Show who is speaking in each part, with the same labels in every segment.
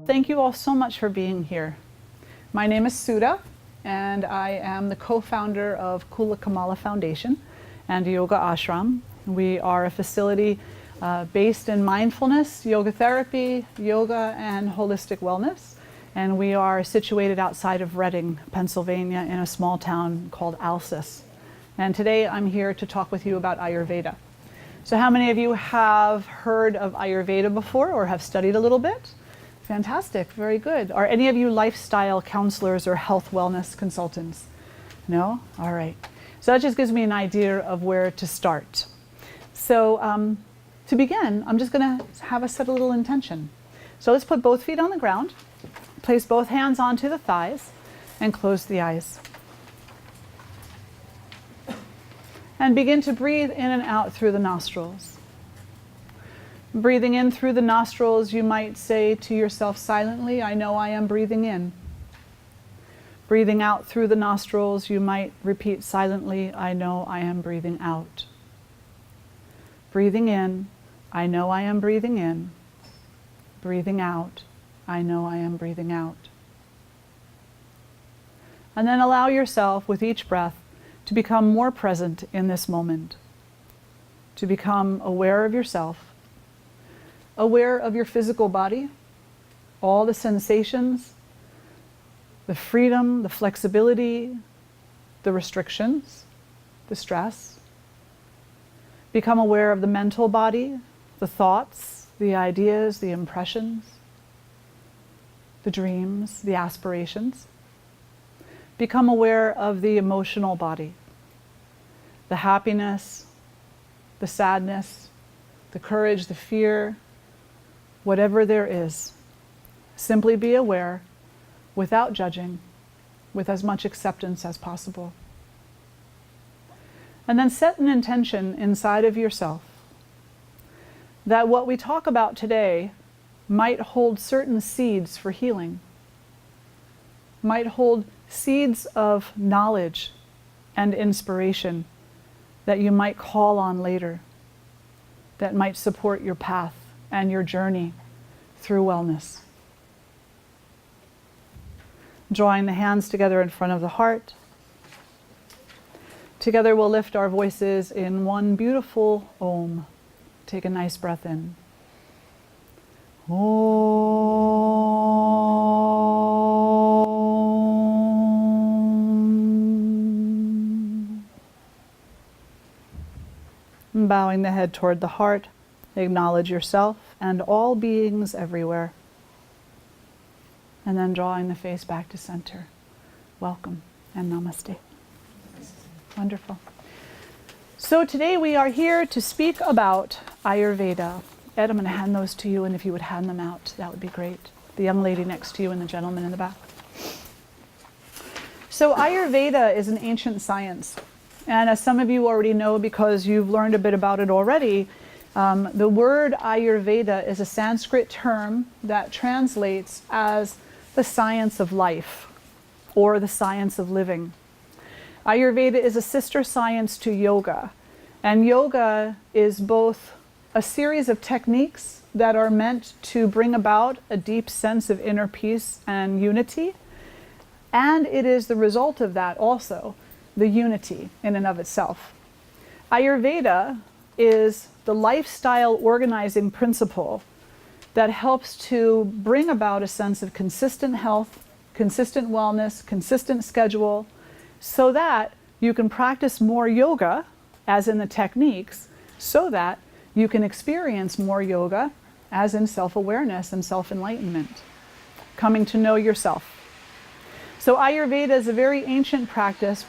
Speaker 1: Thank you all so much for being here. My name is Sudha, and I am the co-founder of Kula Kamala Foundation and Yoga Ashram. We are a facility based in mindfulness, yoga therapy, yoga, and holistic wellness. And we are situated outside of Reading, Pennsylvania, in a small town called Alsace. And today I'm here to talk with you about Ayurveda. So how many of you have heard of Ayurveda before or have studied a little bit? Fantastic, very good. Are any of you lifestyle counselors or health wellness consultants? No? All right. So that just gives me an idea of where to start. So to begin, I'm just going to have us set a little intention. So let's put both feet on the ground, place both hands onto the thighs, and close the eyes. And begin to breathe in and out through the nostrils. Breathing in through the nostrils, you might say to yourself silently, I know I am breathing in. Breathing out through the nostrils, you might repeat silently, I know I am breathing out. Breathing in, I know I am breathing in. Breathing out, I know I am breathing out. And then allow yourself with each breath to become more present in this moment, to become aware of yourself, aware of your physical body, all the sensations, the freedom, the flexibility, the restrictions, the stress. Become aware of the mental body, the thoughts, the ideas, the impressions, the dreams, the aspirations. Become aware of the emotional body, the happiness, the sadness, the courage, the fear, whatever there is. Simply be aware without judging, with as much acceptance as possible. And then set an intention inside of yourself that what we talk about today might hold certain seeds for healing, might hold seeds of knowledge and inspiration that you might call on later, that might support your path and your journey through wellness. Drawing the hands together in front of the heart. Together we'll lift our voices in one beautiful Om. Take a nice breath in. Bowing the head toward the heart, acknowledge yourself and all beings everywhere. And then drawing the face back to center. Welcome and namaste. Wonderful. So today we are here to speak about Ayurveda. Ed, I'm going to hand those to you, and if you would hand them out, that would be great. The young lady next to you and the gentleman in the back. So Ayurveda is an ancient science. And as some of you already know because you've learned a bit about it already, the word Ayurveda is a Sanskrit term that translates as the science of life or the science of living. Ayurveda is a sister science to yoga. And yoga is both a series of techniques that are meant to bring about a deep sense of inner peace and unity. And it is the result of that also, the unity in and of itself. Ayurveda is the lifestyle organizing principle that helps to bring about a sense of consistent health, consistent wellness, consistent schedule, so that you can practice more yoga, as in the techniques, so that you can experience more yoga, as in self-awareness and self-enlightenment, coming to know yourself. So Ayurveda is a very ancient practice,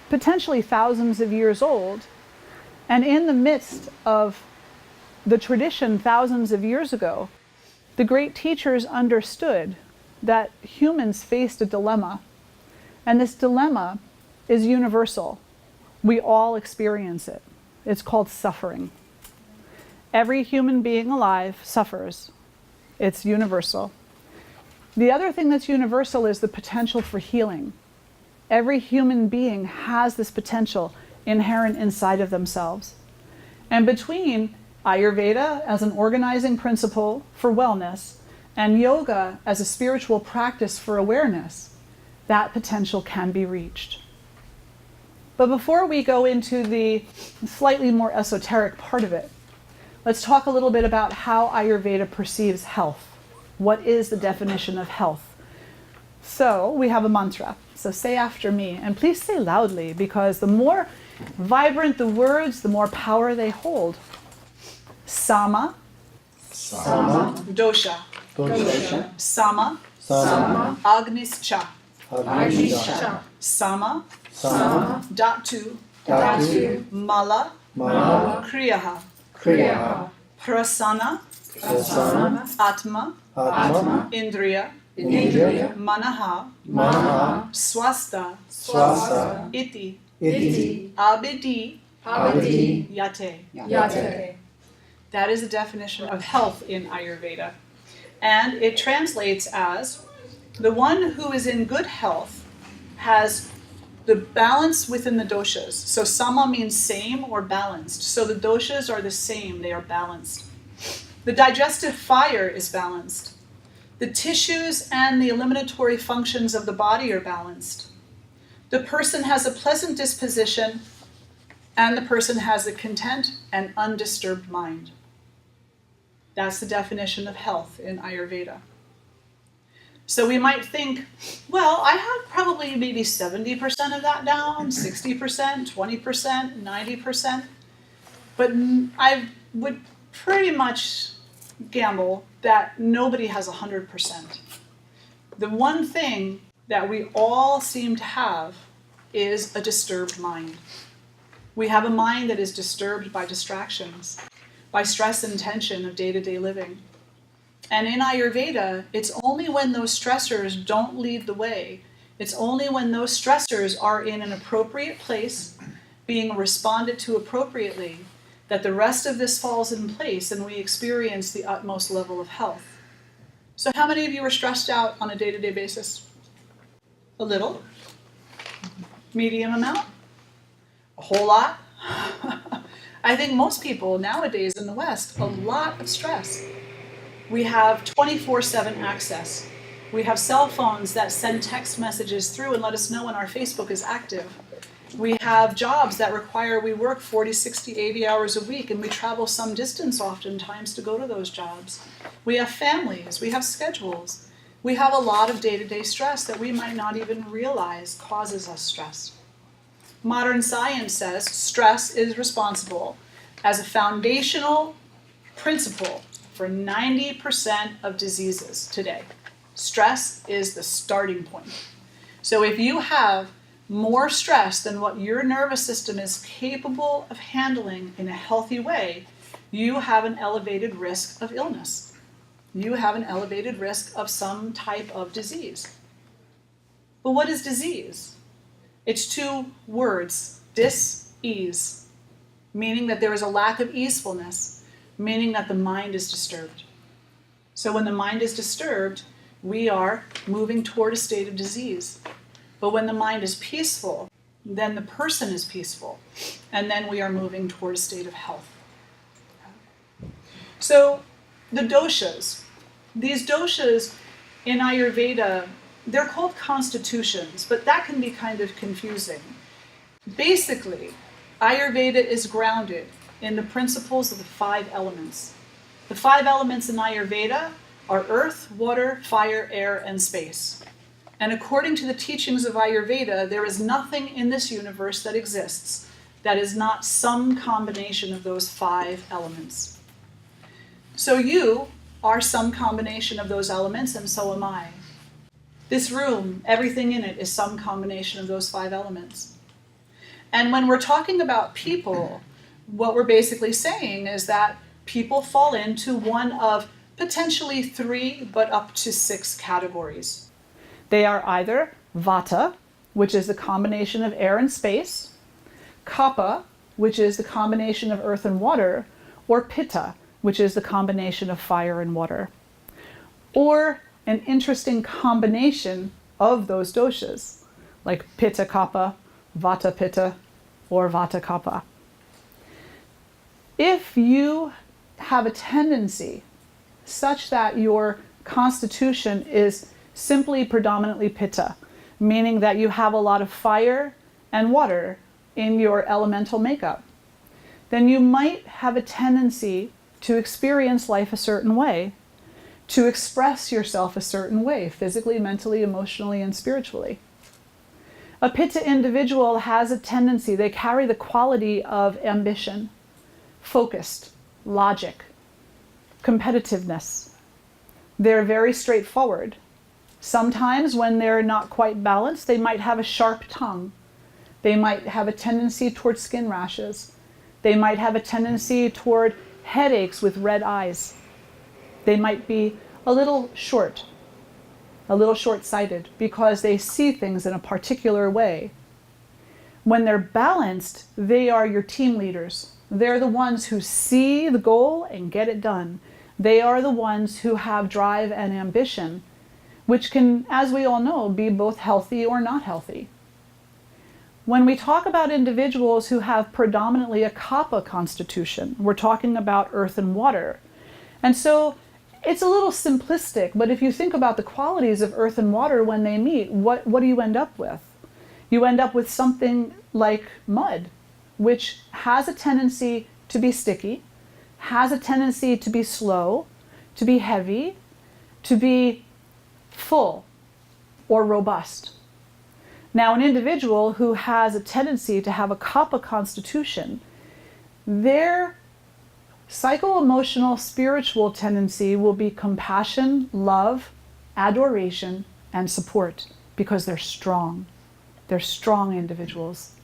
Speaker 1: potentially thousands of years old, and in the midst of the tradition thousands of years ago, the great teachers understood that humans faced a dilemma, and this dilemma is universal. We all experience it. It's called suffering. Every human being alive suffers. It's universal. The other thing that's universal is the potential for healing. Every human being has this potential inherent inside of themselves. And between Ayurveda as an organizing principle for wellness and yoga as a spiritual practice for awareness, that potential can be reached. But before we go into the slightly more esoteric part of it, let's talk a little bit about how Ayurveda perceives health. What is the definition of health? So we have a mantra. So say after me, and please say loudly, because the more vibrant the words, the more power they hold. Sama,
Speaker 2: Sama,
Speaker 1: dosha,
Speaker 2: dosha,
Speaker 1: sama,
Speaker 2: sama,
Speaker 1: agnischa,
Speaker 2: agnisha,
Speaker 1: sama,
Speaker 2: sama,
Speaker 1: dhatu,
Speaker 2: dhatu,
Speaker 1: mala,
Speaker 2: mala,
Speaker 1: kriyaha,
Speaker 2: kriya,
Speaker 1: prasana,
Speaker 2: prasana,
Speaker 1: atma,
Speaker 2: atma,
Speaker 1: indriya,
Speaker 2: indriya,
Speaker 1: manaha,
Speaker 2: manaha,
Speaker 1: swasta,
Speaker 2: swasa,
Speaker 1: iti,
Speaker 2: iti,
Speaker 1: abidi,
Speaker 2: abidi,
Speaker 1: yate.
Speaker 2: yate.
Speaker 1: That is the definition of health in Ayurveda. And it translates as the one who is in good health has the balance within the doshas. So sama means same or balanced. So the doshas are the same, they are balanced. The digestive fire is balanced. The tissues and the eliminatory functions of the body are balanced. The person has a pleasant disposition, and the person has a content and undisturbed mind. That's the definition of health in Ayurveda. So we might think, well, I have probably maybe 70% of that down, 60%, 20%, 90%. But I would pretty much gamble that nobody has 100%. The one thing that we all seem to have is a disturbed mind. We have a mind that is disturbed by distractions, by stress and tension of day-to-day living. And in Ayurveda, it's only when those stressors don't lead the way, it's only when those stressors are in an appropriate place, being responded to appropriately, that the rest of this falls in place and we experience the utmost level of health. So how many of you are stressed out on a day-to-day basis? A little? Medium amount? A whole lot? I think most people nowadays in the West, a lot of stress. We have 24/7 access. We have cell phones that send text messages through and let us know when our Facebook is active. We have jobs that require we work 40, 60, 80 hours a week, and we travel some distance oftentimes to go to those jobs. We have families, we have schedules. We have a lot of day-to-day stress that we might not even realize causes us stress. Modern science says stress is responsible as a foundational principle for 90% of diseases today. Stress is the starting point. So if you have more stress than what your nervous system is capable of handling in a healthy way, you have an elevated risk of illness. You have an elevated risk of some type of disease. But what is disease? It's two words, dis-ease, meaning that there is a lack of easefulness, meaning that the mind is disturbed. So when the mind is disturbed, we are moving toward a state of disease. But when the mind is peaceful, then the person is peaceful, and then we are moving toward a state of health. So the doshas, these doshas in Ayurveda, they're called constitutions, but that can be kind of confusing. Basically, Ayurveda is grounded in the principles of the 5 elements. The 5 elements in Ayurveda are earth, water, fire, air, and space. And according to the teachings of Ayurveda, there is nothing in this universe that exists that is not some combination of those 5 elements. So you are some combination of those elements, and so am I. This room, everything in it is some combination of those 5 elements. And when we're talking about people, what we're basically saying is that people fall into one of potentially 3, but up to 6 categories. They are either Vata, which is the combination of air and space, Kapha, which is the combination of earth and water, or Pitta, which is the combination of fire and water. Or an interesting combination of those doshas, like Pitta Kapha, Vata Pitta, or Vata Kapha. If you have a tendency such that your constitution is simply predominantly pitta, meaning that you have a lot of fire and water in your elemental makeup, then you might have a tendency to experience life a certain way, to express yourself a certain way, physically, mentally, emotionally, and spiritually. A pitta individual has a tendency, they carry the quality of ambition, focused, logic, competitiveness. They're very straightforward. Sometimes when they're not quite balanced, they might have a sharp tongue. They might have a tendency toward skin rashes. They might have a tendency toward headaches with red eyes. They might be a little short-sighted because they see things in a particular way. When they're balanced, they are your team leaders. They're the ones who see the goal and get it done. They are the ones who have drive and ambition, which can, as we all know, be both healthy or not healthy. When we talk about individuals who have predominantly a kapha constitution, we're talking about earth and water. And so it's a little simplistic, but if you think about the qualities of earth and water when they meet, what do you end up with? You end up with something like mud, which has a tendency to be sticky, has a tendency to be slow, to be heavy, to be full or robust. Now, an individual who has a tendency to have a kapha constitution, their psycho-emotional spiritual tendency will be compassion, love, adoration, and support, because they're strong. They're strong individuals.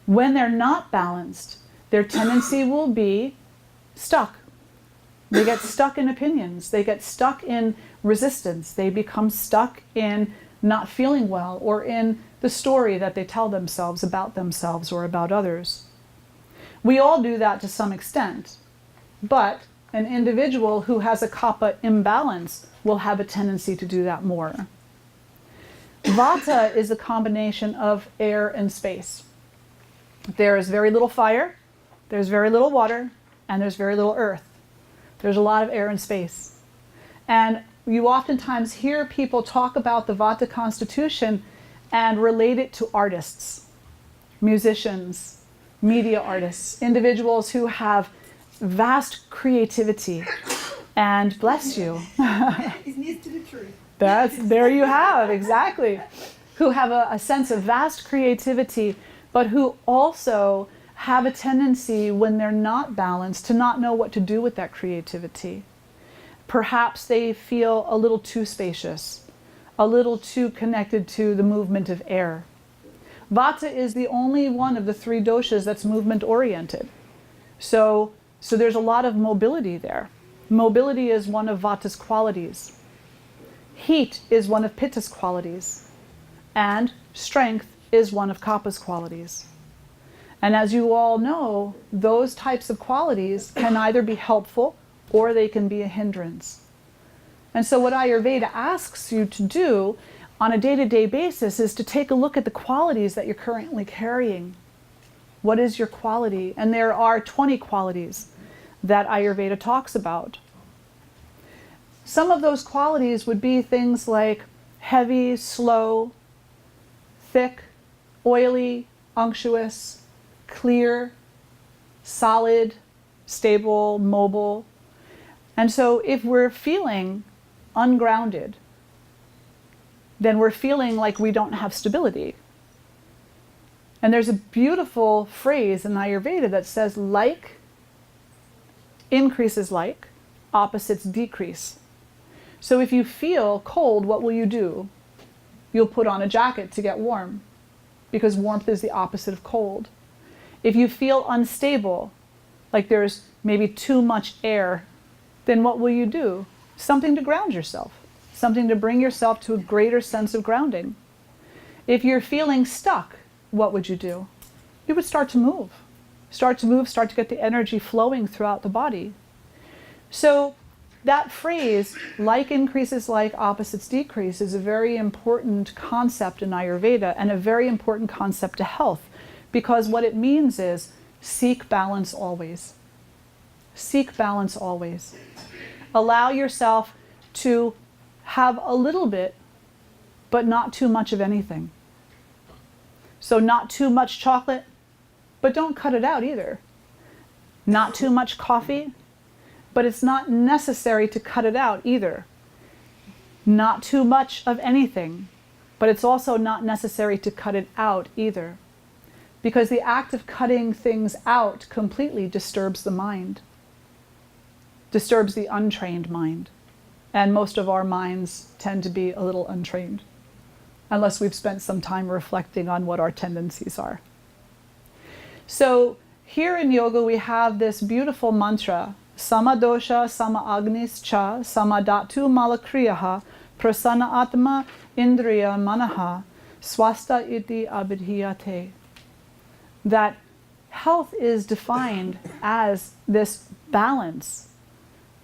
Speaker 1: When they're not balanced, their tendency will be stuck. They get stuck in opinions. They get stuck in resistance. They become stuck in not feeling well, or in the story that they tell themselves or about others. We all do that to some extent, but an individual who has a kapha imbalance will have a tendency to do that more. Vata is a combination of air and space. There is very little fire, there's very little water, and there's very little earth. There's a lot of air and space. And you oftentimes hear people talk about the Vata constitution and relate it to artists, musicians, media artists, individuals who have vast creativity. And bless you.
Speaker 2: It needs to be true.
Speaker 1: There you have, exactly. Who have a sense of vast creativity, but who also have a tendency, when they're not balanced, to not know what to do with that creativity. Perhaps they feel a little too spacious, a little too connected to the movement of air. Vata is the only one of the three doshas that's movement oriented. So there's a lot of mobility there. Mobility is one of Vata's qualities. Heat is one of Pitta's qualities. And strength is one of Kapha's qualities. And as you all know, those types of qualities can either be helpful or they can be a hindrance. And so what Ayurveda asks you to do on a day-to-day basis is to take a look at the qualities that you're currently carrying. What is your quality? And there are 20 qualities that Ayurveda talks about. Some of those qualities would be things like heavy, slow, thick, oily, unctuous, clear, solid, stable, mobile. And so if we're feeling ungrounded, then we're feeling like we don't have stability. And there's a beautiful phrase in Ayurveda that says, like increases like, opposites decrease. So if you feel cold, what will you do? You'll put on a jacket to get warm, because warmth is the opposite of cold. If you feel unstable, like there's maybe too much air, then what will you do? Something to ground yourself, something to bring yourself to a greater sense of grounding. If you're feeling stuck, what would you do? You would start to move. Start to get the energy flowing throughout the body. So that phrase, like increases like, opposites decrease, is a very important concept in Ayurveda and a very important concept to health, because what it means is seek balance always. Seek balance always. Allow yourself to have a little bit, but not too much of anything. So not too much chocolate, but don't cut it out either. Not too much coffee, but it's not necessary to cut it out either. Not too much of anything, but it's also not necessary to cut it out either. Because the act of cutting things out completely disturbs the mind, disturbs the untrained mind. And most of our minds tend to be a little untrained, unless we've spent some time reflecting on what our tendencies are. So here in yoga we have this beautiful mantra, Samadosha Sama-agnis cha Samadatu Malakriyaha Prasanna Atma Indriya Manaha Swasta iti abhidhiyate. That health is defined as this balance,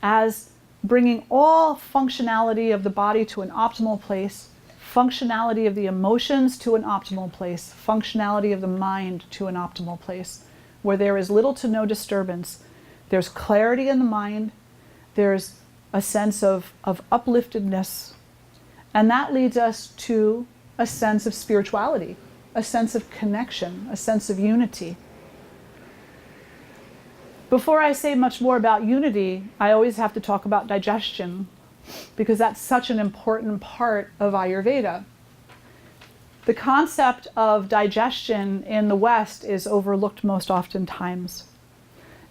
Speaker 1: as bringing all functionality of the body to an optimal place, functionality of the emotions to an optimal place, functionality of the mind to an optimal place, where there is little to no disturbance. There's clarity in the mind, there's a sense of upliftedness, and that leads us to a sense of spirituality, a sense of connection, a sense of unity. Before I say much more about unity, I always have to talk about digestion, because that's such an important part of Ayurveda. The concept of digestion in the West is overlooked most oftentimes.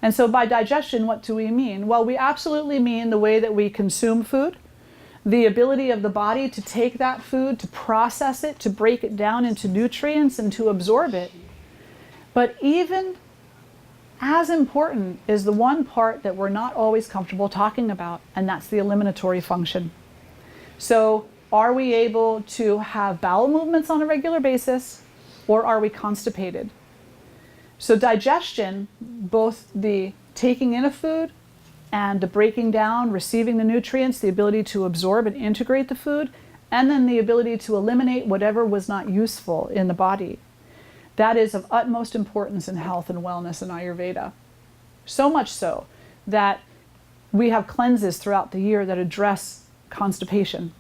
Speaker 1: And so by digestion, what do we mean? Well, we absolutely mean the way that we consume food, the ability of the body to take that food, to process it, to break it down into nutrients and to absorb it. But even as important is the one part that we're not always comfortable talking about, and that's the eliminatory function. So are we able to have bowel movements on a regular basis, or are we constipated? So digestion, both the taking in of food and the breaking down, receiving the nutrients, the ability to absorb and integrate the food, and then the ability to eliminate whatever was not useful in the body. That is of utmost importance in health and wellness in Ayurveda. So much so that we have cleanses throughout the year that address constipation.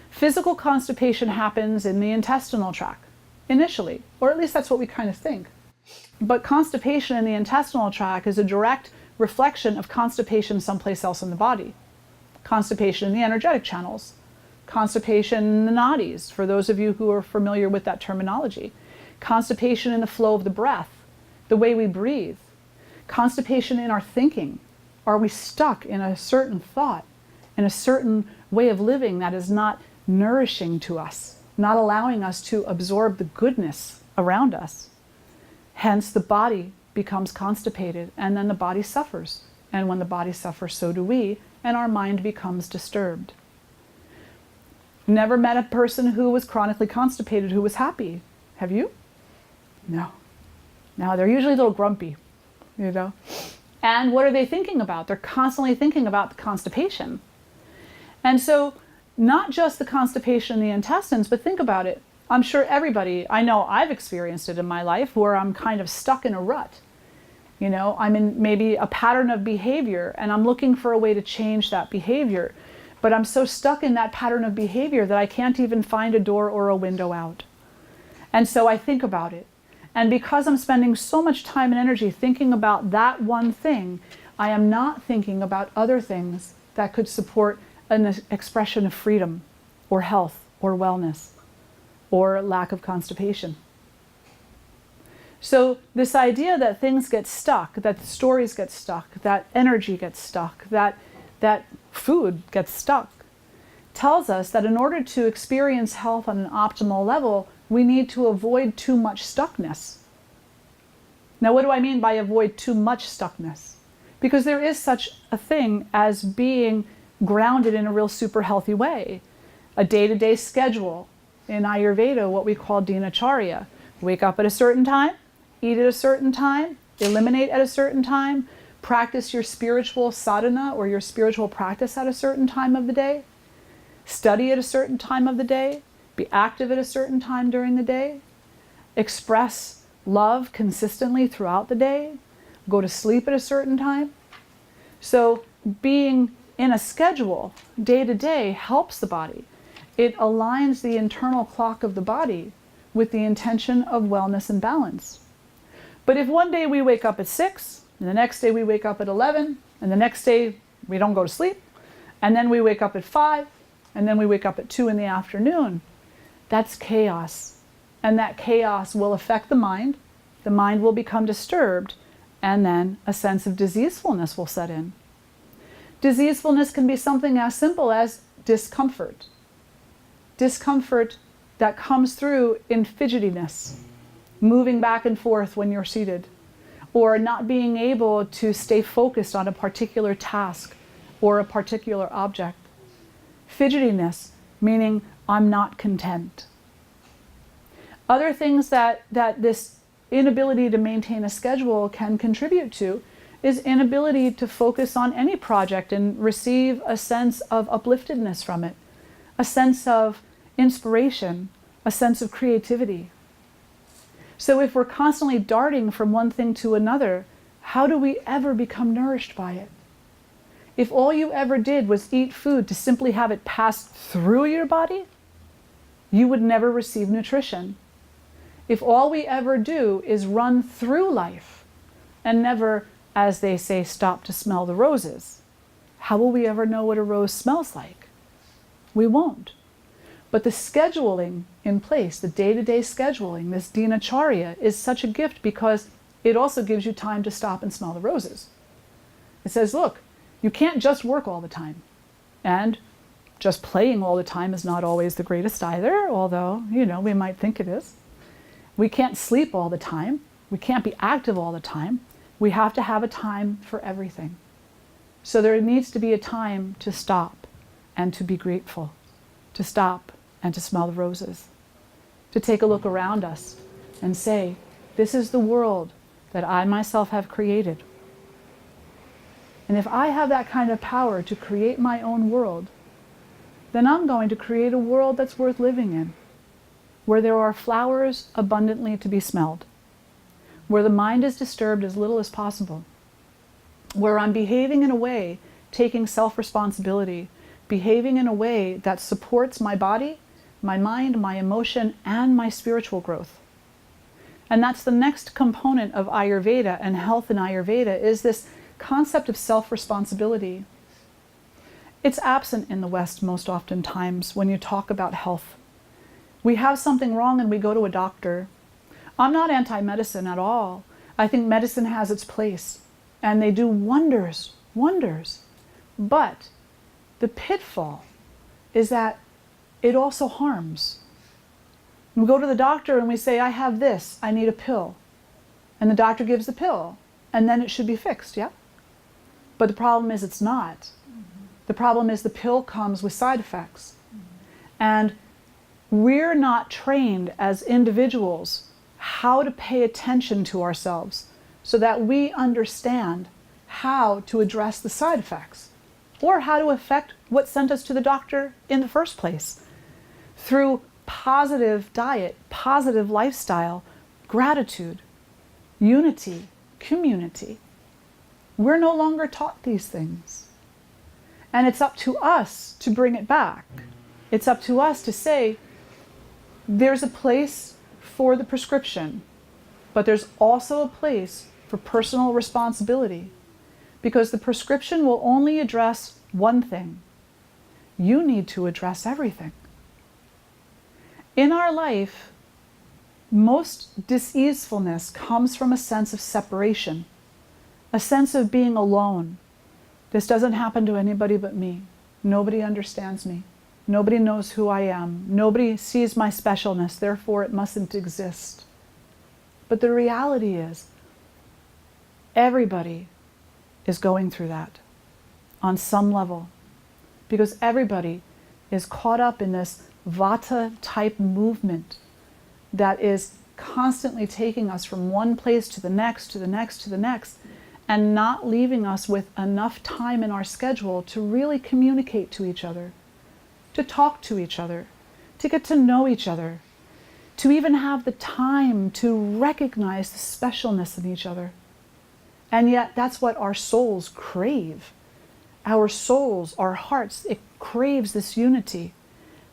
Speaker 1: Physical constipation happens in the intestinal tract initially, or at least that's what we kind of think. But constipation in the intestinal tract is a direct reflection of constipation someplace else in the body. Constipation in the energetic channels, constipation in the nadis, for those of you who are familiar with that terminology, constipation in the flow of the breath, the way we breathe, constipation in our thinking. Are we stuck in a certain thought, in a certain way of living that is not nourishing to us, not allowing us to absorb the goodness around us? Hence, the body becomes constipated, and then the body suffers. And when the body suffers, so do we, and our mind becomes disturbed. Never met a person who was chronically constipated who was happy. Have you? No. No, they're usually a little grumpy, you know. And what are they thinking about? They're constantly thinking about the constipation. And so, not just the constipation in the intestines, but think about it. I'm sure everybody, I know I've experienced it in my life, where I'm kind of stuck in a rut. You know, I'm in maybe a pattern of behavior, and I'm looking for a way to change that behavior. But I'm so stuck in that pattern of behavior that I can't even find a door or a window out. And so I think about it. And because I'm spending so much time and energy thinking about that one thing, I am not thinking about other things that could support an expression of freedom, or health, or wellness, or lack of constipation. So this idea that things get stuck, that stories get stuck, that energy gets stuck, that food gets stuck, tells us that in order to experience health on an optimal level, we need to avoid too much stuckness. Now, what do I mean by avoid too much stuckness? Because there is such a thing as being grounded in a real super healthy way. A day-to-day schedule. In Ayurveda, what we call dinacharya. Wake up at a certain time, eat at a certain time, eliminate at a certain time, practice your spiritual sadhana or your spiritual practice at a certain time of the day, study at a certain time of the day, be active at a certain time during the day, express love consistently throughout the day, go to sleep at a certain time. So being in a schedule, day to day, helps the body. It aligns the internal clock of the body with the intention of wellness and balance. But if one day we wake up at 6, and the next day we wake up at 11, and the next day we don't go to sleep, and then we wake up at 5, and then we wake up at 2 in the afternoon, that's chaos. And that chaos will affect the mind will become disturbed, and then a sense of diseasefulness will set in. Diseasefulness can be something as simple as discomfort. Discomfort that comes through in fidgetiness, moving back and forth when you're seated, or not being able to stay focused on a particular task or a particular object. Fidgetiness, meaning I'm not content. Other things that this inability to maintain a schedule can contribute to is inability to focus on any project and receive a sense of upliftedness from it, a sense of inspiration, a sense of creativity. So if we're constantly darting from one thing to another, how do we ever become nourished by it? If all you ever did was eat food to simply have it pass through your body, you would never receive nutrition. If all we ever do is run through life and never, as they say, stop to smell the roses, how will we ever know what a rose smells like? We won't. But the scheduling in place, the day-to-day scheduling, this dinacharya, is such a gift because it also gives you time to stop and smell the roses. It says, look, you can't just work all the time. And just playing all the time is not always the greatest either, although, we might think it is. We can't sleep all the time. We can't be active all the time. We have to have a time for everything. So there needs to be a time to stop and to be grateful, to stop and to smell the roses, to take a look around us and say, this is the world that I myself have created. And if I have that kind of power to create my own world, then I'm going to create a world that's worth living in, where there are flowers abundantly to be smelled, where the mind is disturbed as little as possible, where I'm behaving in a way, taking self-responsibility, behaving in a way that supports my body, my mind, my emotion, and my spiritual growth. And that's the next component of Ayurveda and health in Ayurveda, is this concept of self-responsibility. It's absent in the West most oftentimes when you talk about health. We have something wrong and we go to a doctor. I'm not anti-medicine at all. I think medicine has its place and they do wonders, wonders. But the pitfall is that it also harms. We go to the doctor and we say, I have this, I need a pill. And the doctor gives the pill and then it should be fixed, yeah? But the problem is it's not. The problem is the pill comes with side effects. And we're not trained as individuals how to pay attention to ourselves so that we understand how to address the side effects or how to affect what sent us to the doctor in the first place through positive diet, positive lifestyle, gratitude, unity, community. We're no longer taught these things. And it's up to us to bring it back. It's up to us to say, there's a place for the prescription, but there's also a place for personal responsibility, because the prescription will only address one thing. You need to address everything. In our life, most diseasefulness comes from a sense of separation, a sense of being alone. This doesn't happen to anybody but me. Nobody understands me. Nobody knows who I am. Nobody sees my specialness, therefore it mustn't exist. But the reality is, everybody is going through that on some level, because everybody is caught up in this Vata-type movement that is constantly taking us from one place to the next, to the next, to the next, and not leaving us with enough time in our schedule to really communicate to each other, to talk to each other, to get to know each other, to even have the time to recognize the specialness in each other. And yet that's what our souls crave. Our souls, our hearts, it craves this unity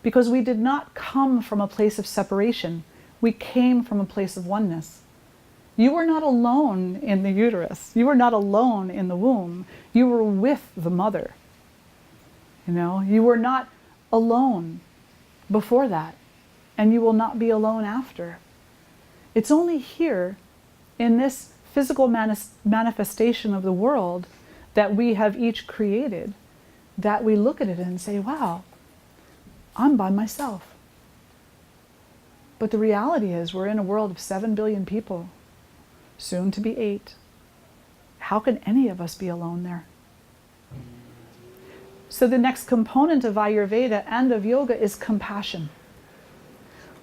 Speaker 1: because we did not come from a place of separation. We came from a place of oneness. You were not alone in the uterus. You were not alone in the womb. You were with the mother. You were not alone before that, and you will not be alone after. It's only here in this physical manifestation of the world that we have each created that we look at it and say, wow, I'm by myself. But the reality is we're in a world of 7 billion people, soon to be 8. How can any of us be alone there? So the next component of Ayurveda and of yoga is compassion.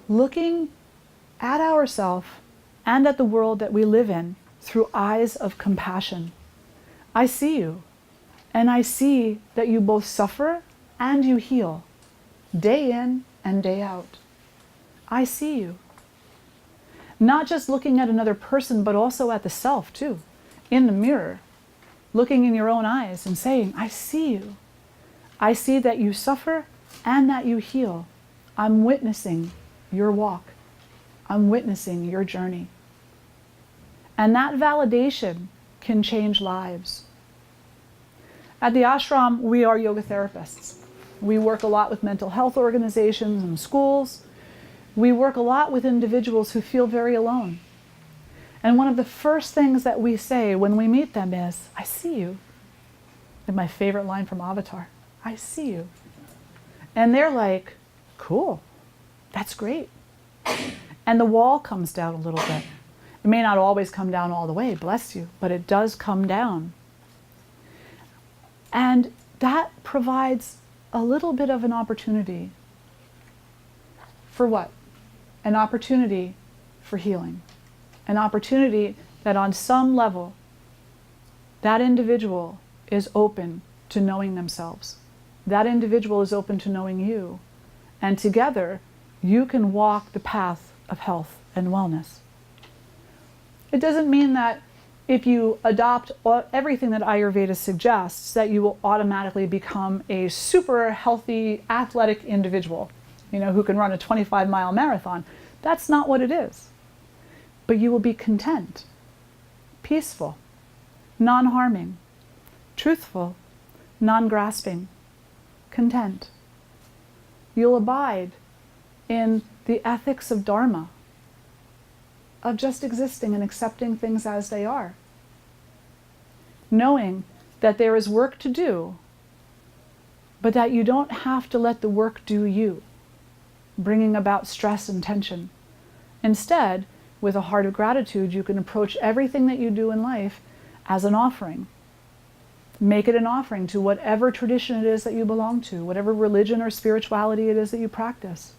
Speaker 1: Looking at ourselves and at the world that we live in through eyes of compassion. I see you, and I see that you both suffer and you heal, day in and day out. I see you. Not just looking at another person, but also at the self too, in the mirror, looking in your own eyes and saying, I see you. I see that you suffer and that you heal. I'm witnessing your walk. I'm witnessing your journey. And that validation can change lives. At the ashram, we are yoga therapists. We work a lot with mental health organizations and schools. We work a lot with individuals who feel very alone. And one of the first things that we say when we meet them is, I see you. And my favorite line from Avatar, I see you. And they're like, cool, that's great. And the wall comes down a little bit. It may not always come down all the way, bless you, but it does come down. And that provides a little bit of an opportunity for what? An opportunity for healing. An opportunity that on some level, that individual is open to knowing themselves. That individual is open to knowing you. And together, you can walk the path of health and wellness. It doesn't mean that if you adopt everything that Ayurveda suggests, that you will automatically become a super healthy, athletic individual, who can run a 25-mile marathon. That's not what it is. But you will be content, peaceful, non-harming, truthful, non-grasping, content. You'll abide in the ethics of Dharma, of just existing and accepting things as they are. Knowing that there is work to do, but that you don't have to let the work do you, bringing about stress and tension. Instead, with a heart of gratitude, you can approach everything that you do in life as an offering. Make it an offering to whatever tradition it is that you belong to, whatever religion or spirituality it is that you practice.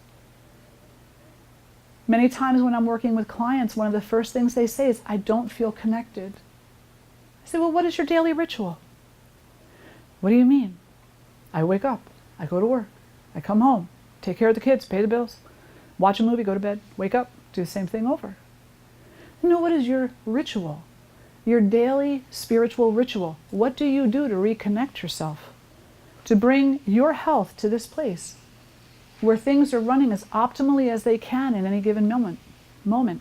Speaker 1: Many times when I'm working with clients, one of the first things they say is, I don't feel connected. I say, well, what is your daily ritual? What do you mean? I wake up, I go to work, I come home, take care of the kids, pay the bills, watch a movie, go to bed, wake up, do the same thing over. No, what is your ritual? Your daily spiritual ritual. What do you do to reconnect yourself? To bring your health to this place where things are running as optimally as they can in any given moment.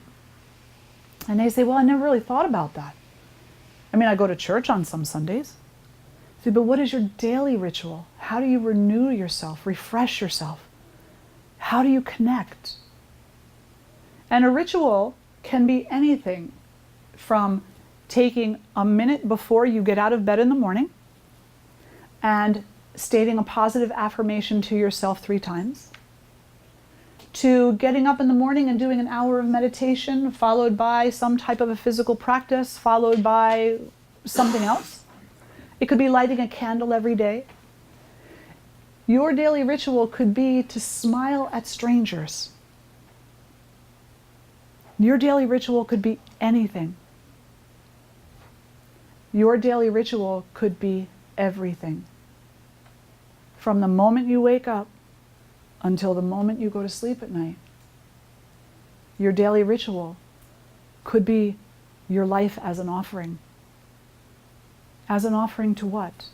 Speaker 1: And they say, well, I never really thought about that. I mean, I go to church on some Sundays. I say, but what is your daily ritual? How do you renew yourself, refresh yourself? How do you connect? And a ritual can be anything from taking a minute before you get out of bed in the morning and stating a positive affirmation to yourself 3 times, to getting up in the morning and doing an hour of meditation, followed by some type of a physical practice, followed by something else. It could be lighting a candle every day. Your daily ritual could be to smile at strangers. Your daily ritual could be anything. Your daily ritual could be everything. From the moment you wake up until the moment you go to sleep at night. Your daily ritual could be your life as an offering. As an offering to what?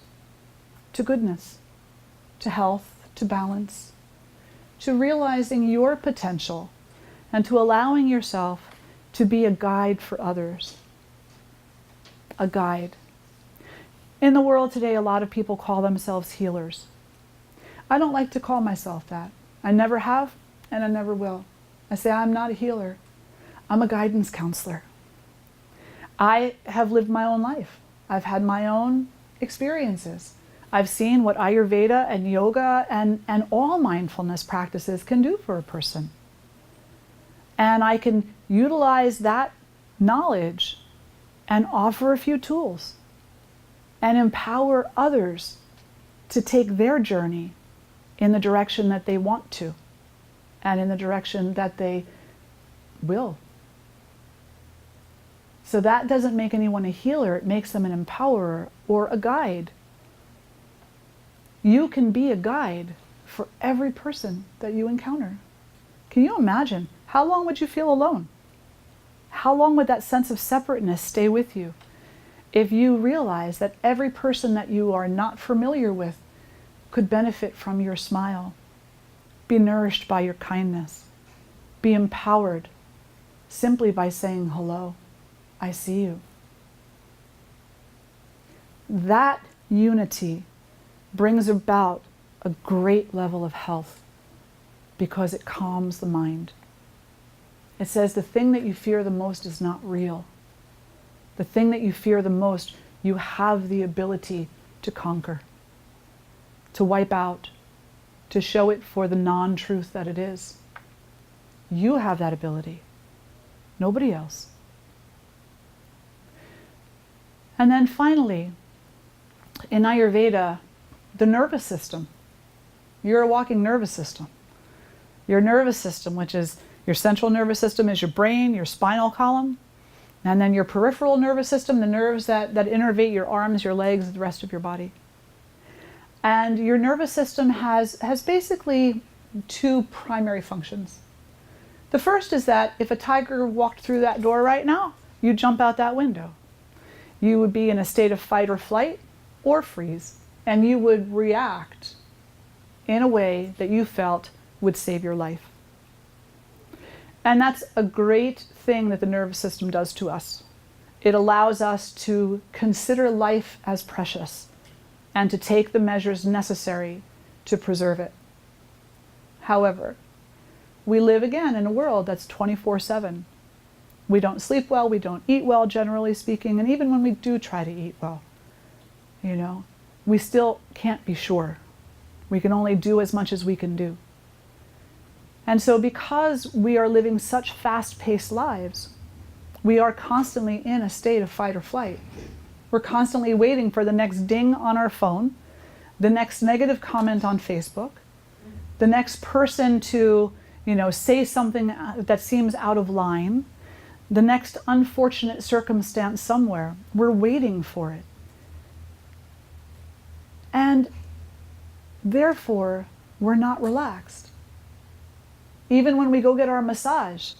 Speaker 1: to goodness, to health, to balance, to realizing your potential, and to allowing yourself to be a guide for others. A guide. In the world today, a lot of people call themselves healers. I don't like to call myself that. I never have, and I never will. I say I'm not a healer. I'm a guidance counselor. I have lived my own life. I've had my own experiences. I've seen what Ayurveda and yoga and all mindfulness practices can do for a person. And I can utilize that knowledge and offer a few tools and empower others to take their journey in the direction that they want to and in the direction that they will. So that doesn't make anyone a healer, it makes them an empowerer or a guide. You can be a guide for every person that you encounter. Can you imagine? How long would you feel alone? How long would that sense of separateness stay with you if you realize that every person that you are not familiar with could benefit from your smile, be nourished by your kindness, be empowered simply by saying hello, I see you. That unity brings about a great level of health because it calms the mind. It says the thing that you fear the most is not real. The thing that you fear the most, you have the ability to conquer, to wipe out, to show it for the non-truth that it is. You have that ability. Nobody else. And then finally, in Ayurveda, the nervous system. You're a walking nervous system. Your nervous system, which is your central nervous system, is your brain, your spinal column, and then your peripheral nervous system, the nerves that innervate your arms, your legs, the rest of your body. And your nervous system has basically two primary functions. The first is that if a tiger walked through that door right now, you'd jump out that window. You would be in a state of fight or flight or freeze, and you would react in a way that you felt would save your life. And that's a great thing that the nervous system does to us. It allows us to consider life as precious and to take the measures necessary to preserve it. However, we live again in a world that's 24/7. We don't sleep well, we don't eat well, generally speaking, and even when we do try to eat well, we still can't be sure. We can only do as much as we can do. And so because we are living such fast-paced lives, we are constantly in a state of fight or flight. We're constantly waiting for the next ding on our phone, the next negative comment on Facebook, the next person to, say something that seems out of line, the next unfortunate circumstance somewhere. We're waiting for it. And therefore, we're not relaxed. Even when we go get our massage,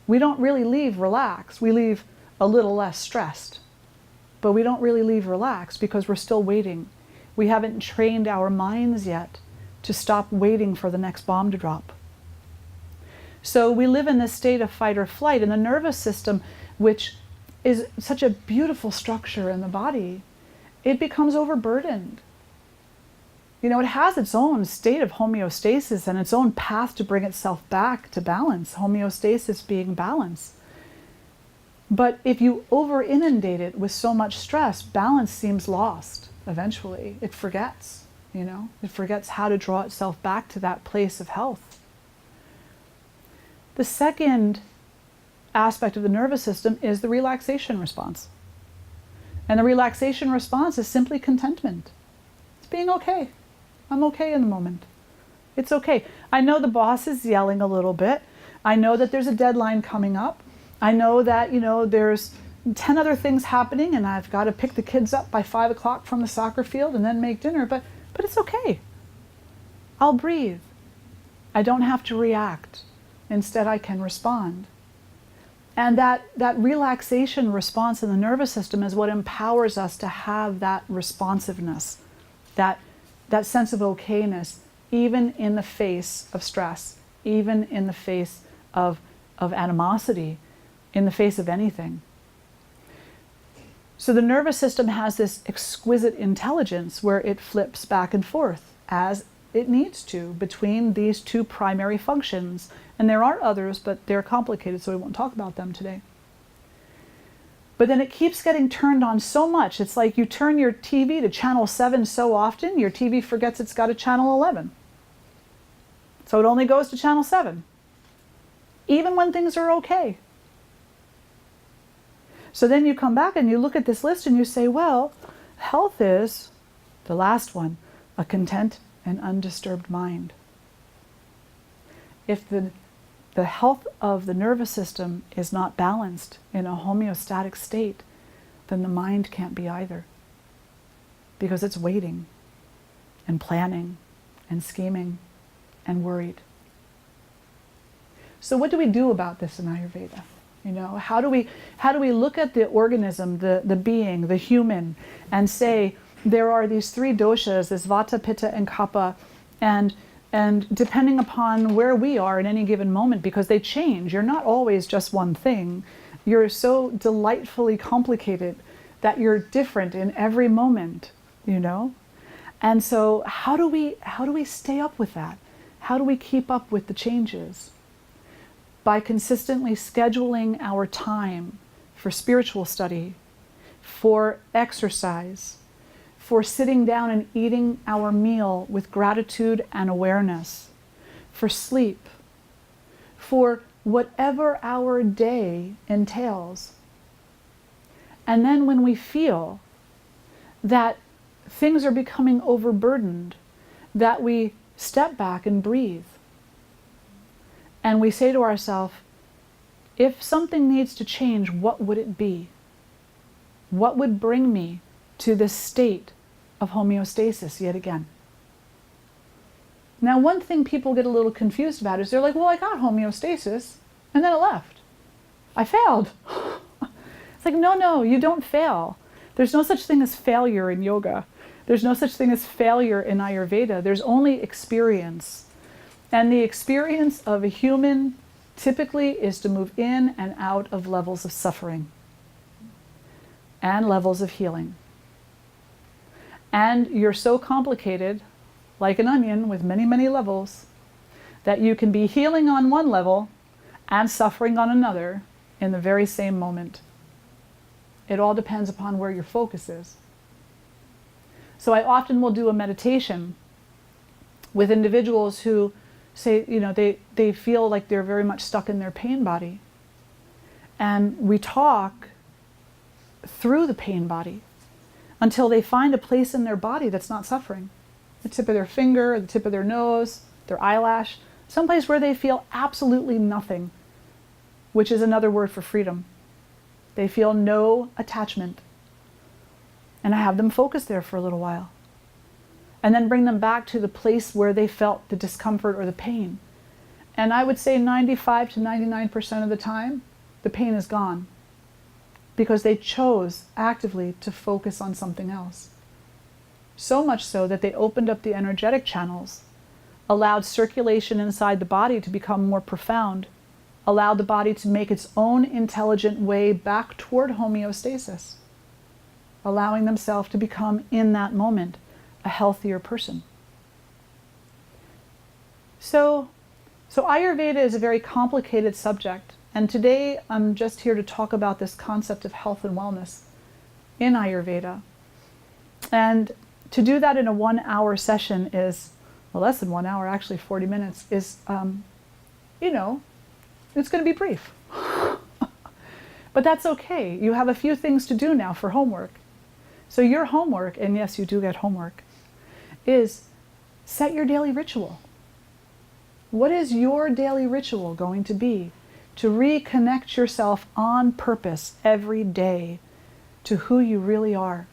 Speaker 1: we don't really leave relaxed. We leave a little less stressed. But we don't really leave relaxed because we're still waiting. We haven't trained our minds yet to stop waiting for the next bomb to drop. So we live in this state of fight or flight, and the nervous system, which is such a beautiful structure in the body, it becomes overburdened. It has its own state of homeostasis and its own path to bring itself back to balance, homeostasis being balance. But if you over-inundate it with so much stress, balance seems lost eventually. It forgets, it forgets how to draw itself back to that place of health. The second aspect of the nervous system is the relaxation response. And the relaxation response is simply contentment. It's being okay. I'm okay in the moment. It's okay. I know the boss is yelling a little bit. I know that there's a deadline coming up. I know that, there's 10 other things happening and I've got to pick the kids up by 5 o'clock from the soccer field and then make dinner, but it's okay. I'll breathe. I don't have to react. Instead, I can respond. And that relaxation response in the nervous system is what empowers us to have that responsiveness, that that sense of okayness, even in the face of stress, even in the face of animosity, in the face of anything. So the nervous system has this exquisite intelligence where it flips back and forth as it needs to between these two primary functions. And there are others, but they're complicated, so we won't talk about them today. But then it keeps getting turned on so much. It's like you turn your TV to channel 7 so often, your TV forgets it's got a channel 11. So it only goes to channel 7, even when things are okay. So then you come back and you look at this list and you say, well, health is, the last one, a content and undisturbed mind. If the health of the nervous system is not balanced in a homeostatic state, then the mind can't be either. Because it's waiting and planning and scheming and worried. So what do we do about this in Ayurveda? You know, how do we look at the organism, the being, the human, and say there are these three doshas, this Vata, Pitta, and Kapha, and depending upon where we are in any given moment, because they change, you're not always just one thing. You're so delightfully complicated that you're different in every moment, you know? And so how do we stay up with that? How do we keep up with the changes? By consistently scheduling our time for spiritual study, for exercise, for sitting down and eating our meal with gratitude and awareness, for sleep, for whatever our day entails. And then when we feel that things are becoming overburdened, that we step back and breathe. And we say to ourselves, if something needs to change, what would it be? What would bring me to this state of homeostasis yet again? Now, one thing people get a little confused about is they're like, well, I got homeostasis, and then it left. I failed. It's like, no, you don't fail. There's no such thing as failure in yoga. There's no such thing as failure in Ayurveda. There's only experience. And the experience of a human typically is to move in and out of levels of suffering and levels of healing. And you're so complicated, like an onion with many, many levels, that you can be healing on one level and suffering on another in the very same moment. It all depends upon where your focus is. So I often will do a meditation with individuals who say, you know, they feel like they're very much stuck in their pain body. And we talk through the pain body until they find a place in their body that's not suffering. The tip of their finger, the tip of their nose, their eyelash, someplace where they feel absolutely nothing, which is another word for freedom. They feel no attachment. And I have them focus there for a little while. And then bring them back to the place where they felt the discomfort or the pain. And I would say 95 to 99% of the time, the pain is gone. Because they chose actively to focus on something else. So much so that they opened up the energetic channels, allowed circulation inside the body to become more profound, allowed the body to make its own intelligent way back toward homeostasis, allowing themselves to become, in that moment, a healthier person. So Ayurveda is a very complicated subject, and today I'm just here to talk about this concept of health and wellness in Ayurveda. And to do that in a 1-hour session is, well, less than 1 hour, actually 40 minutes, is, you know, it's going to be brief. But that's okay. You have a few things to do now for homework. So your homework, and yes, you do get homework, is set your daily ritual. What is your daily ritual going to be to reconnect yourself on purpose every day to who you really are?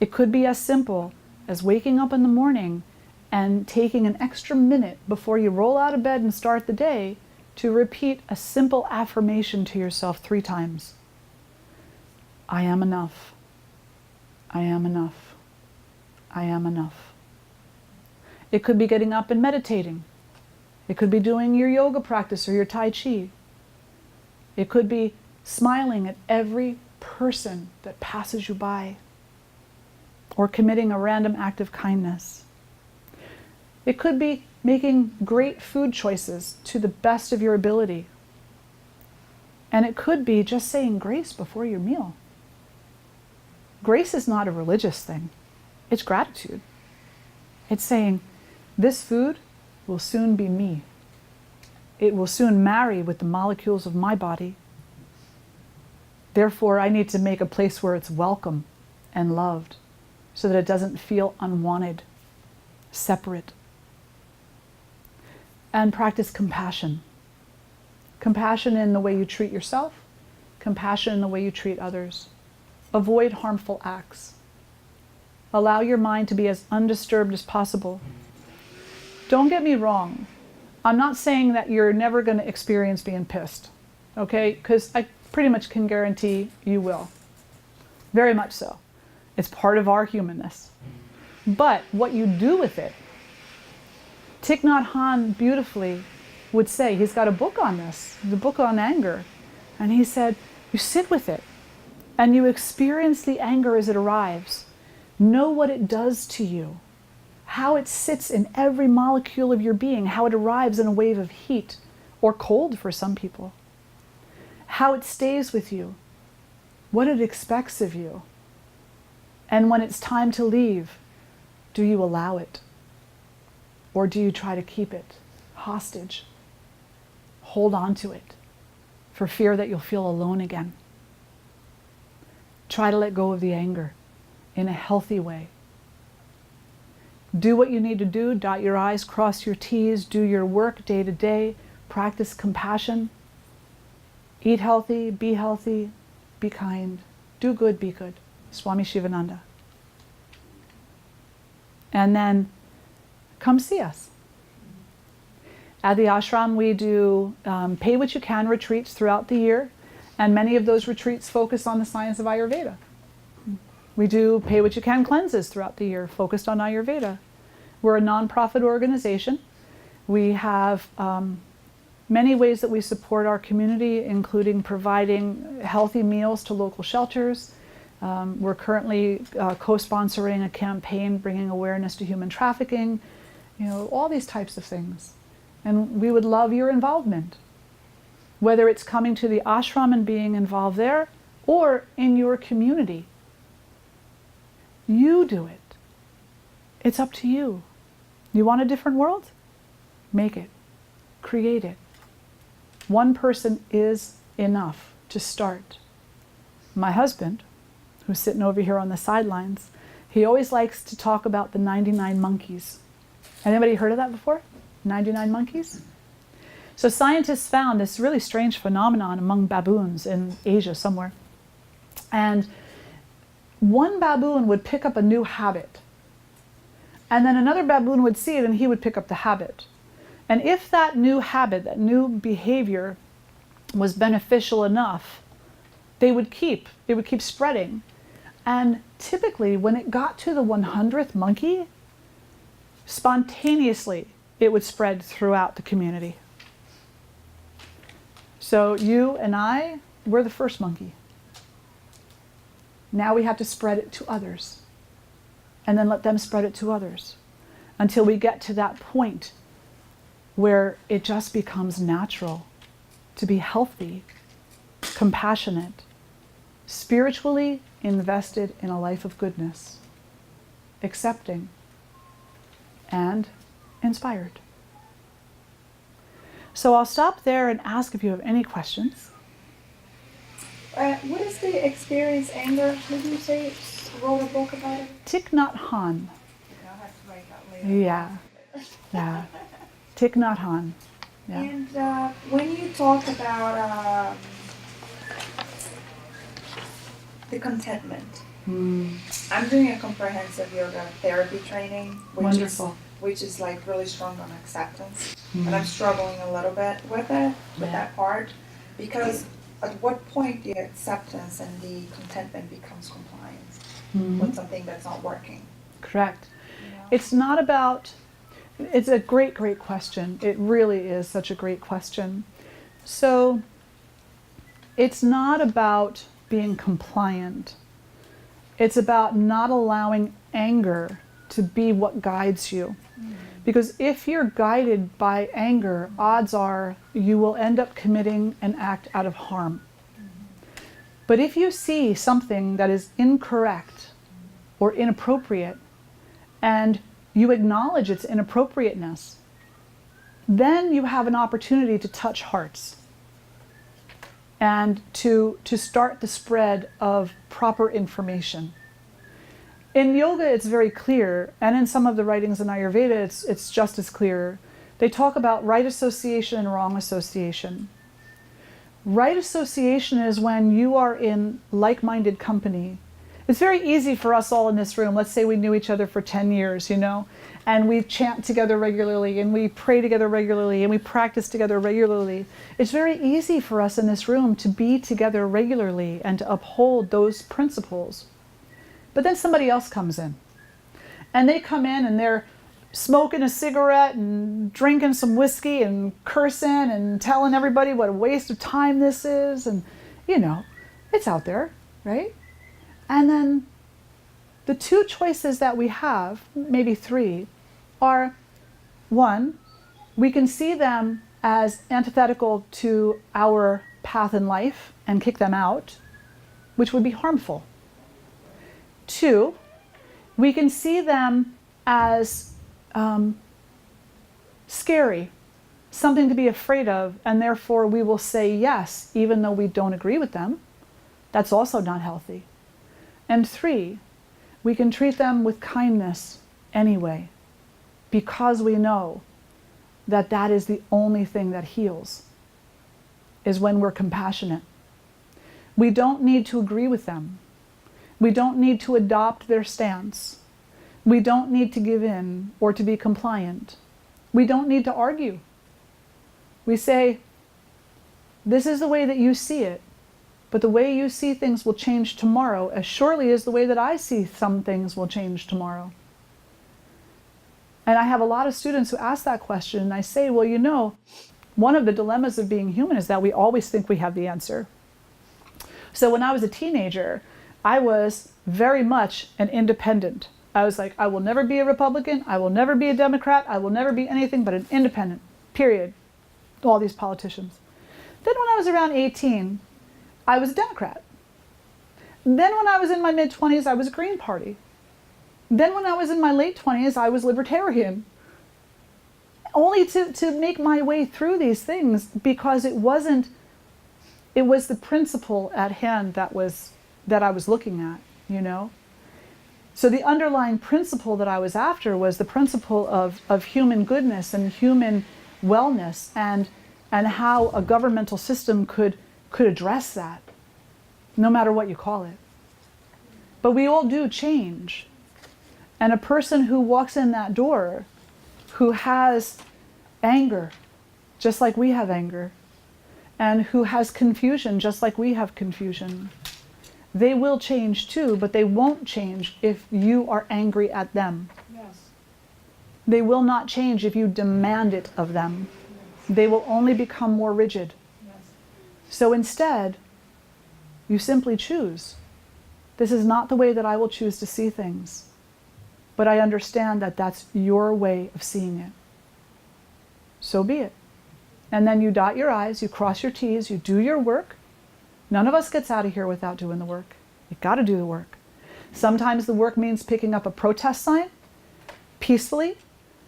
Speaker 1: It could be as simple as waking up in the morning and taking an extra minute before you roll out of bed and start the day to repeat a simple affirmation to yourself 3 times. I am enough. I am enough. I am enough. It could be getting up and meditating. It could be doing your yoga practice or your Tai Chi. It could be smiling at every person that passes you by, or committing a random act of kindness. It could be making great food choices to the best of your ability. And it could be just saying grace before your meal. Grace is not a religious thing. It's gratitude. It's saying, this food will soon be me. It will soon marry with the molecules of my body. Therefore, I need to make a place where it's welcome and loved, so that it doesn't feel unwanted, separate. And practice compassion. Compassion in the way you treat yourself, compassion in the way you treat others. Avoid harmful acts. Allow your mind to be as undisturbed as possible. Don't get me wrong. I'm not saying that you're never going to experience being pissed, okay? Because I pretty much can guarantee you will. Very much so. It's part of our humanness. But what you do with it, Thich Nhat Hanh beautifully would say, he's got a book on this, the book on anger. And he said, you sit with it and you experience the anger as it arrives. Know what it does to you, how it sits in every molecule of your being, how it arrives in a wave of heat or cold for some people, how it stays with you, what it expects of you. And when it's time to leave, do you allow it? Or do you try to keep it hostage? Hold on to it for fear that you'll feel alone again. Try to let go of the anger in a healthy way. Do what you need to do, dot your I's, cross your T's, do your work day to day, practice compassion, eat healthy, be kind, do good, be good. Swami Shivananda. And then come see us. At the ashram, we do pay what you can retreats throughout the year, and many of those retreats focus on the science of Ayurveda. We do pay what you can cleanses throughout the year, focused on Ayurveda. We're a nonprofit organization. We have many ways that we support our community, including providing healthy meals to local shelters. We're currently co-sponsoring a campaign bringing awareness to human trafficking, all these types of things. And we would love your involvement, whether it's coming to the ashram and being involved there, or in your community. You do it. It's up to you. You want a different world? Make it. Create it. One person is enough to start. My husband, who's sitting over here on the sidelines, he always likes to talk about the 99 monkeys. Anybody heard of that before? 99 monkeys? So scientists found this really strange phenomenon among baboons in Asia somewhere. And one baboon would pick up a new habit. And then another baboon would see it and he would pick up the habit. And if that new habit, that new behavior was beneficial enough, it would keep spreading. And typically when it got to the 100th monkey, spontaneously it would spread throughout the community. So you and I, we're the first monkey. Now we have to spread it to others, and then let them spread it to others, until we get to that point where it just becomes natural to be healthy, compassionate, spiritually invested in a life of goodness, accepting, and inspired. So I'll stop there and ask if you have any questions.
Speaker 2: What is the experience anger? Did you say wrote a book about it?
Speaker 1: Thich Nhat Hanh.
Speaker 2: I'll have to write that later.
Speaker 1: Yeah. Thich Nhat Hanh. Yeah.
Speaker 2: And when you talk about the contentment, I'm doing a comprehensive yoga therapy training, which is like really strong on acceptance, and I'm struggling a little bit with it, with that part, because at what point the acceptance and the contentment becomes compliance with something that's not working?
Speaker 1: Correct.
Speaker 2: You know?
Speaker 1: It's not about, it's a great, great question. It really is such a great question. So it's not about being compliant. It's about not allowing anger to be what guides you. Because if you're guided by anger, odds are you will end up committing an act out of harm. But if you see something that is incorrect or inappropriate, and you acknowledge its inappropriateness, then you have an opportunity to touch hearts and to start the spread of proper information. In yoga, it's very clear, and in some of the writings in Ayurveda, it's just as clear. They talk about right association and wrong association. Right association is when you are in like-minded company. It's very easy for us all in this room. Let's say we knew each other for 10 years, you know, and we chant together regularly, and we pray together regularly, and we practice together regularly. It's very easy for us in this room to be together regularly and to uphold those principles. But then somebody else comes in, and they come in and they're smoking a cigarette and drinking some whiskey and cursing and telling everybody what a waste of time this is. And, you know, it's out there, right? And then the two choices that we have, maybe three, are one, we can see them as antithetical to our path in life and kick them out, which would be harmful. Two, we can see them as scary, something to be afraid of, and therefore we will say yes, even though we don't agree with them. That's also not healthy. And three, we can treat them with kindness anyway, because we know that that is the only thing that heals, is when we're compassionate. We don't need to agree with them. We don't need to adopt their stance. We don't need to give in or to be compliant. We don't need to argue. We say, this is the way that you see it, but the way you see things will change tomorrow as surely as the way that I see some things will change tomorrow. And I have a lot of students who ask that question, and I say, well, you know, one of the dilemmas of being human is that we always think we have the answer. So when I was a teenager, I was very much an independent. I was like, I will never be a Republican, I will never be a Democrat, I will never be anything but an independent, period. All these politicians. Then when I was around 18, I was a Democrat. Then when I was in my mid-20s, I was Green Party. Then when I was in my late 20s, I was Libertarian. Only to make my way through these things, because it was the principle at hand that I was looking at, you know? So the underlying principle that I was after was the principle of human goodness and human wellness, and how a governmental system could address that, no matter what you call it. But we all do change. And a person who walks in that door, who has anger, just like we have anger, and who has confusion, just like we have confusion, they will change too, but they won't change if you are angry at them.
Speaker 2: Yes.
Speaker 1: They will not change if you demand it of them. Yes. They will only become more rigid. Yes. So instead, you simply choose. This is not the way that I will choose to see things, but I understand that that's your way of seeing it. So be it. And then you dot your I's, you cross your T's, you do your work. None of us gets out of here without doing the work. You got to do the work. Sometimes the work means picking up a protest sign peacefully.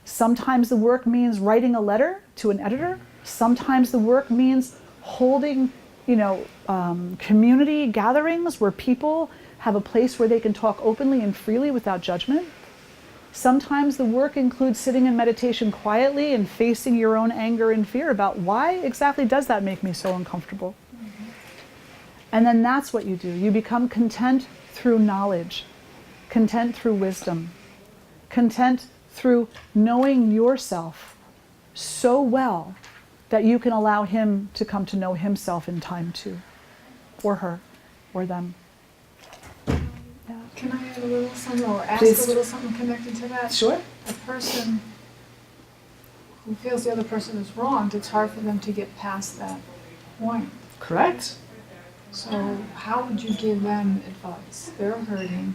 Speaker 1: Sometimes the work means writing a letter to an editor. Sometimes the work means holding, community gatherings where people have a place where they can talk openly and freely without judgment. Sometimes the work includes sitting in meditation quietly and facing your own anger and fear about why exactly does that make me so uncomfortable. And then that's what you do. You become content through knowledge, content through wisdom, content through knowing yourself so well that you can allow him to come to know himself in time too, or her, or them. Yeah.
Speaker 3: Can I add a little something or ask
Speaker 1: Please.
Speaker 3: a little something connected to that?
Speaker 1: Sure.
Speaker 3: A person who feels the other person is wronged, it's hard for them to get past that point.
Speaker 1: Correct.
Speaker 3: So how would you give them advice? They're hurting.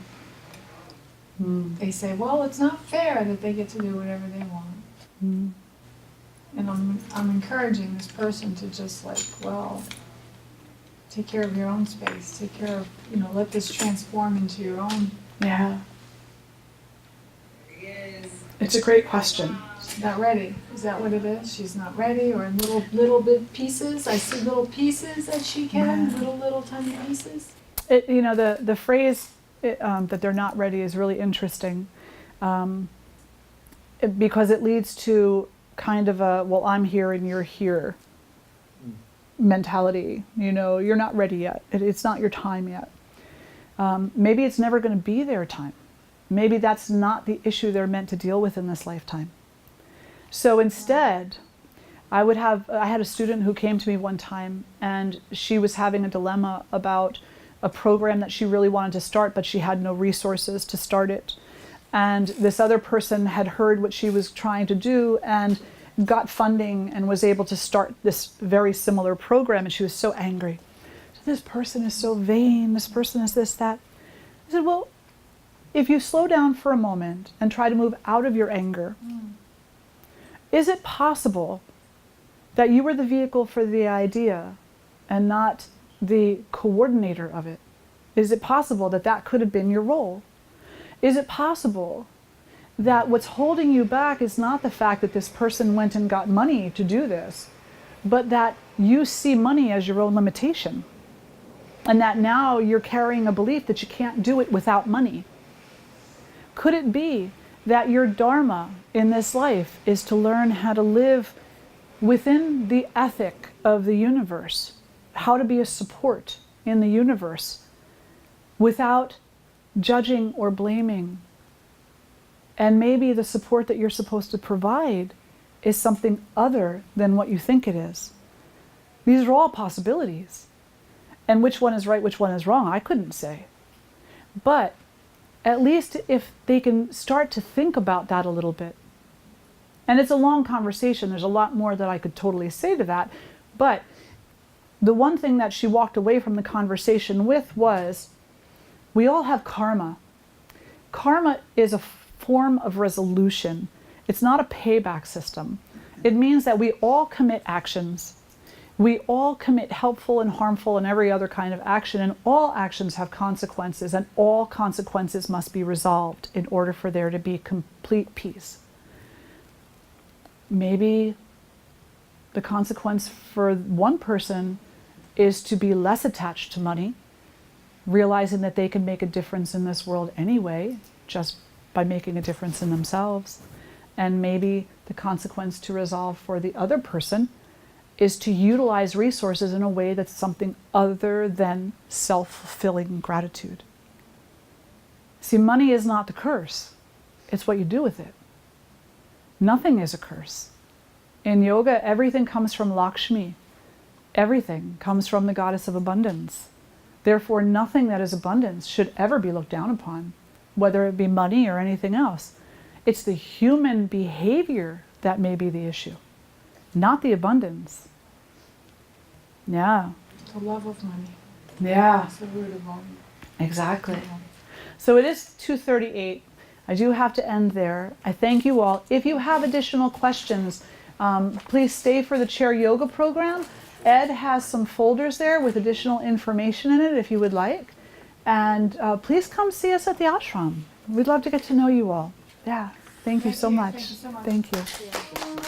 Speaker 3: They say, well, it's not fair that they get to do whatever they want. And I'm encouraging this person to just like, well, take care of your own space. Take care of, let this transform into your own.
Speaker 1: Yeah. It's a great question.
Speaker 3: She's not ready. Is that what it is? She's not ready, or in little bit pieces. I see little pieces that she can, little tiny pieces.
Speaker 1: The phrase that they're not ready is really interesting, because it leads to kind of a, well, I'm here and you're here mentality. You're not ready yet. It's not your time yet. Maybe it's never going to be their time. Maybe that's not the issue they're meant to deal with in this lifetime. So instead, I had a student who came to me one time, and she was having a dilemma about a program that she really wanted to start, but she had no resources to start it. And this other person had heard what she was trying to do and got funding and was able to start this very similar program, and she was so angry. So this person is so vain, this person is this, that. I said, well, if you slow down for a moment and try to move out of your anger, is it possible that you were the vehicle for the idea and not the coordinator of it? Is it possible that that could have been your role? Is it possible that what's holding you back is not the fact that this person went and got money to do this, but that you see money as your own limitation, and that now you're carrying a belief that you can't do it without money? Could it be that your dharma in this life is to learn how to live within the ethic of the universe, how to be a support in the universe without judging or blaming? And maybe the support that you're supposed to provide is something other than what you think it is. These are all possibilities. And which one is right, which one is wrong, I couldn't say. But at least if they can start to think about that a little bit. And it's a long conversation. There's a lot more that I could totally say to that. But the one thing that she walked away from the conversation with was, we all have karma. Karma is a form of resolution. It's not a payback system. It means that we all commit actions. We all commit helpful and harmful and every other kind of action, and all actions have consequences, and all consequences must be resolved in order for there to be complete peace. Maybe the consequence for one person is to be less attached to money, realizing that they can make a difference in this world anyway, just by making a difference in themselves. And maybe the consequence to resolve for the other person is to utilize resources in a way that's something other than self-fulfilling gratitude. See, money is not the curse. It's what you do with it. Nothing is a curse. In yoga, everything comes from Lakshmi. Everything comes from the goddess of abundance. Therefore, nothing that is abundance should ever be looked down upon, whether it be money or anything else. It's the human behavior that may be the issue, not the abundance. Yeah.
Speaker 3: The love of money.
Speaker 1: Yeah.
Speaker 3: That's the root of all.
Speaker 1: Exactly. So it is 2:38. I do have to end there. I thank you all. If you have additional questions, please stay for the chair yoga program. Ed has some folders there with additional information in it if you would like. And please come see us at the ashram. We'd love to get to know you all. Yeah. Thank you so much.
Speaker 3: Thank you so much.
Speaker 1: Thank you.
Speaker 3: Yeah.